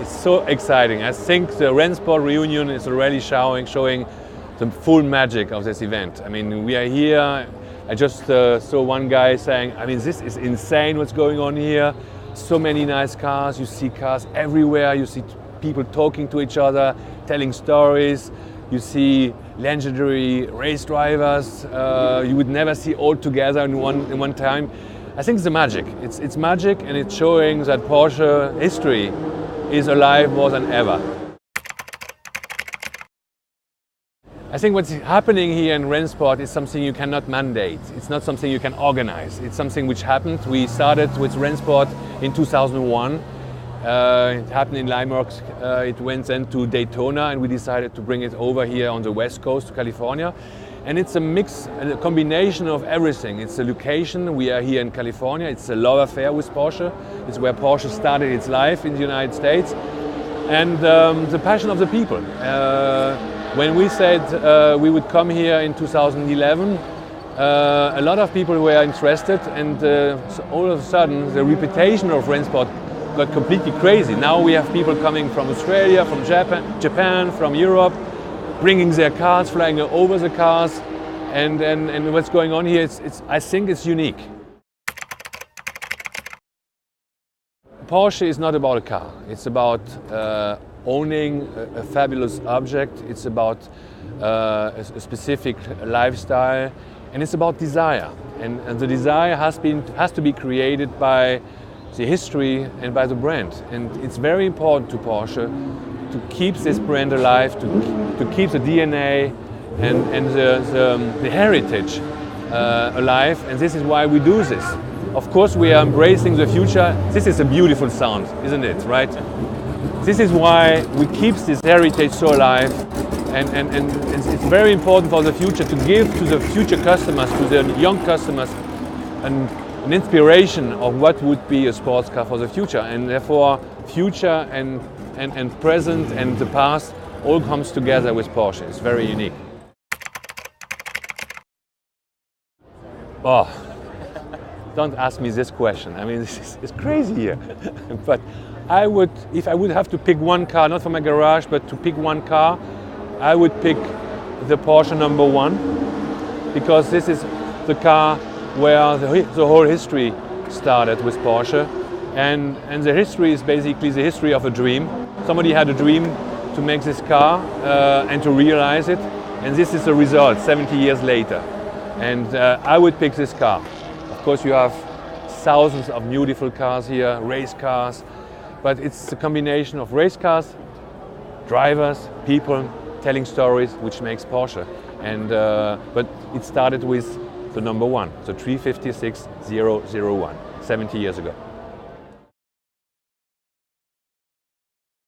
it's so exciting. I think the Rennsport Reunion is already showing the full magic of this event. I mean, we are here. I just saw one guy saying, I mean, this is insane what's going on here. So many nice cars. You see cars everywhere. You see people talking to each other, telling stories. You see legendary race drivers you would never see all together in one time. I think it's the magic. It's magic, and it's showing that Porsche history is alive more than ever. I think what's happening here in Rennsport is something you cannot mandate. It's not something you can organize. It's something which happened. We started with Rennsport in 2001. It happened in Limerick. It went then to Daytona, and we decided to bring it over here on the west coast to California. And it's a mix, a combination of everything. It's the location. We are here in California. It's a love affair with Porsche. It's where Porsche started its life in the United States. And the passion of the people. When we said we would come here in 2011, a lot of people were interested, and so all of a sudden the reputation of Rennsport got completely crazy. Now we have people coming from Australia, from Japan, from Europe, bringing their cars, flying over the cars, and what's going on here, I think it's unique. Porsche is not about a car. It's about owning a fabulous object. It's about a specific lifestyle, and it's about desire. And the desire has to be created by the history and by the brand. And it's very important to Porsche to keep this brand alive, to keep the DNA and the heritage alive. And this is why we do this. Of course, we are embracing the future. This is a beautiful sound, isn't it, right? This is why we keep this heritage so alive, and it's very important for the future to give to the future customers, to the young customers, an inspiration of what would be a sports car for the future. And therefore, future and present and the past all comes together with Porsche. It's very unique. Oh. Don't ask me this question. I mean, it's crazy here. But if I would have to pick one car, not from my garage, but to pick one car, I would pick the Porsche #1, because this is the car where the whole history started with Porsche. And the history is basically the history of a dream. Somebody had a dream to make this car and to realize it. And this is the result 70 years later. And I would pick this car. Of course, you have thousands of beautiful cars here, race cars, but it's a combination of race cars, drivers, people telling stories, which makes Porsche. And but it started with the #1, the 356001, 70 years ago.